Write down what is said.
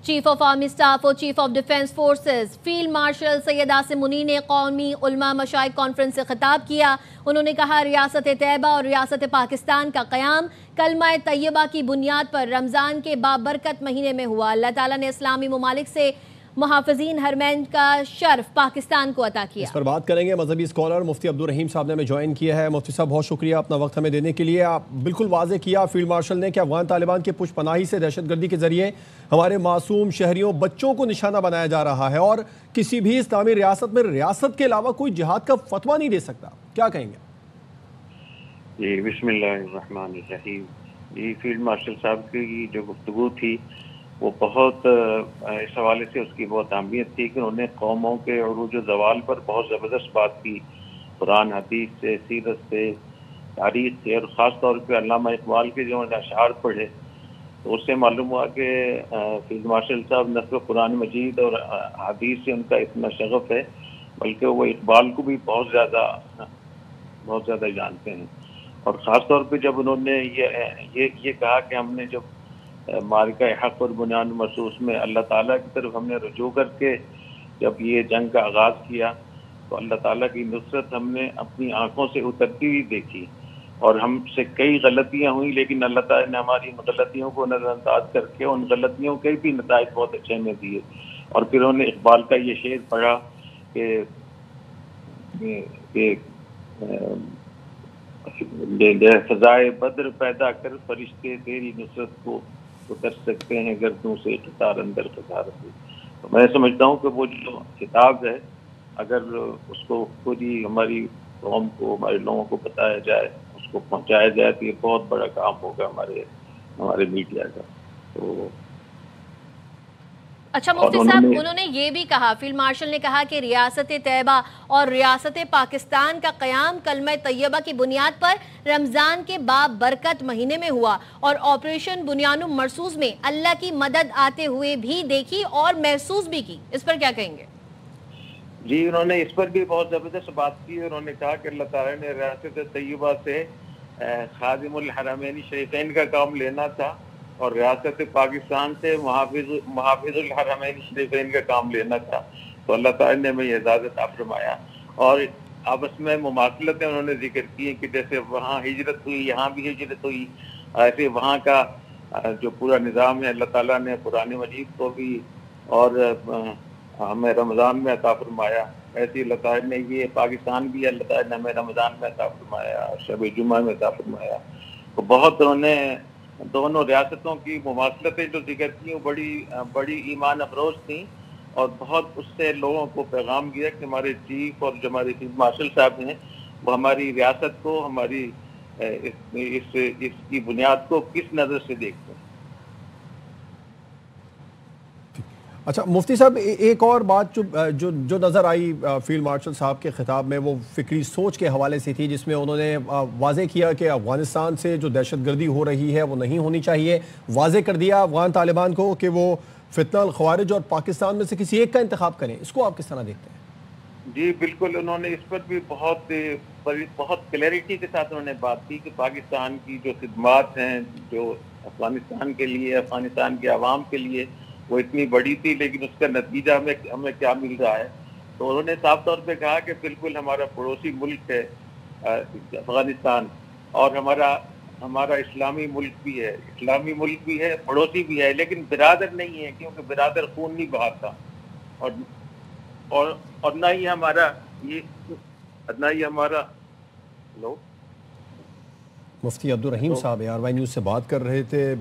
Chief of army staff اور chief of defence forces field marshal Syed Asim Munir نے قومی علماء مشائخ کانفرنس سے خطاب کیا۔ انہوں نے کہا ریاست طیبہ اور ریاست پاکستان کا قیام کلمہ طیبہ کی بنیاد پر رمضان کے بابرکت مہینے میں ہوا۔ اللہ تعالیٰ نے اسلامی ممالک سے محافظین حرمین کا شرف پاکستان کو عطا کیا۔ اس پر بات کریں گے۔ مذہبی اسکالر مفتی عبدالرحیم صاحب نے ہمیں جوائن کیا ہے۔ مفتی صاحب بہت شکریہ اپنا وقت ہمیں دینے کے لیے۔ آپ بالکل واضح کیا فیلڈ مارشل نے کہ افغان طالبان کے پشت پناہی سے دہشت گردی کے ذریعے ہمارے معصوم شہریوں بچوں کو نشانہ بنایا جا رہا ہے، اور کسی بھی اسلامی ریاست میں ریاست کے علاوہ کوئی جہاد کا فتویٰ نہیں دے سکتا۔ کیا کہیں گے؟ جی بسم اللہ الرحمن الرحیم۔ یہ فیلڈ مارشل صاحب کی جو گفتگو تھی وہ بہت اس حوالے سے اس کی بہت اہمیت تھی کہ انہوں نے قوموں کے عروج و زوال پر بہت زبردست بات کی، قرآن حدیث سے، سیرت سے، تاریخ سے، اور خاص طور پہ علامہ اقبال کے جو اشعار پڑھے تو اس سے معلوم ہوا کہ فیلڈ مارشل صاحب نہ صرف قرآن مجید اور حدیث سے ان کا اتنا شغف ہے بلکہ وہ اقبال کو بھی بہت زیادہ جانتے ہیں۔ اور خاص طور پہ جب انہوں نے یہ کہا کہ ہم نے جب معرکہ حق اور بنیاد محسوس میں اللہ تعالیٰ کی طرف ہم نے رجوع کر کے جب یہ جنگ کا آغاز کیا تو اللہ تعالیٰ کی نصرت ہم نے اپنی آنکھوں سے اترتی ہوئی دیکھی، اور ہم سے کئی غلطیاں ہوئیں لیکن اللہ تعالیٰ نے ہماری ان غلطیوں کو نظر انداز کر کے ان غلطیوں کے بھی نتائج بہت اچھے ہمیں دیے۔ اور پھر انہوں نے اقبال کا یہ شعر پڑھا کہ فضائے بدر پیدا کر فرشتے تیری نصرت کو اتر سکتے ہیں گردوں سے قطار اندر قطار سے۔ تو میں سمجھتا ہوں کہ وہ جو کتاب ہے اگر اس کو پوری ہماری قوم کو، ہمارے لوگوں کو بتایا جائے، اس کو پہنچایا جائے تو یہ بہت بڑا کام ہوگا ہمارے میڈیا کا۔ تو اچھا مفتی صاحب، انہوں نے یہ بھی کہا، فیلڈ مارشل نے کہا کہ ریاست طیبہ اور ریاست پاکستان کا قیام کلمہ طیبہ کی بنیاد پر رمضان کے بابرکت مہینے میں ہوا، اور آپریشن بنیاد مرصوص میں اللہ کی مدد آتے ہوئے بھی دیکھی اور محسوس بھی کی۔ اس پر کیا کہیں گے؟ جی انہوں نے اس پر بھی بہت زبردست بات کی۔ انہوں نے کہا کہ اللہ تعالیٰ نے ریاست طیبہ سے خادم الحرمین شریفین کا کام لینا تھا اور ریاست پاکستان سے محافظ الحرمین شریفین کا کام لینا تھا، تو اللہ تعالیٰ نے ہمیں یہ اجازت فرمایا۔ اور آپس میں مماثلتیں انہوں نے ذکر کی کہ جیسے وہاں ہجرت ہوئی یہاں بھی ہجرت ہوئی، ایسے وہاں کا جو پورا نظام ہے اللہ تعالیٰ نے قرآن مجید کو بھی اور ہمیں رمضان میں عطا فرمایا، ایسے اللہ تعالیٰ نے یہ پاکستان بھی اللہ تعالیٰ نے ہمیں رمضان میں عطا فرمایا، شب جمعہ میں عطا فرمایا۔ تو بہت انہوں نے دونوں ریاستوں کی مماثلتیں جو ذکر کی وہ بڑی ایمان افروز تھیں، اور بہت اس سے لوگوں کو پیغام دیا کہ ہمارے چیف اور جو ہمارے فیلڈ مارشل صاحب ہیں وہ ہماری ریاست کو، ہماری اس کی بنیاد کو کس نظر سے دیکھتے ہیں۔ اچھا مفتی صاحب، ایک اور بات جو نظر آئی فیلڈ مارشل صاحب کے خطاب میں وہ فکری سوچ کے حوالے سے تھی، جس میں انہوں نے واضح کیا کہ افغانستان سے جو دہشت گردی ہو رہی ہے وہ نہیں ہونی چاہیے۔ واضح کر دیا افغان طالبان کو کہ وہ فتنہ الخوارج اور پاکستان میں سے کسی ایک کا انتخاب کریں۔ اس کو آپ کس طرح دیکھتے ہیں؟ جی بالکل، انہوں نے اس پر بھی بہت کلیئرٹی کے ساتھ انہوں نے بات کی کہ پاکستان کی جو خدمات ہیں جو افغانستان کے لیے، افغانستان کے عوام کے لیے وہ اتنی بڑی تھی، لیکن اس کا نتیجہ ہمیں کیا مل رہا ہے۔ تو انہوں نے صاف طور پہ کہا کہ بالکل ہمارا پڑوسی ملک ہے افغانستان، اور ہمارا اسلامی ملک بھی ہے، پڑوسی بھی ہے، لیکن برادر نہیں ہے، کیونکہ برادر خون نہیں بہاتا، اور نہ ہی ہمارا مفتی عبدالرحیم صاحب ARY نیوز سے بات کر رہے تھے۔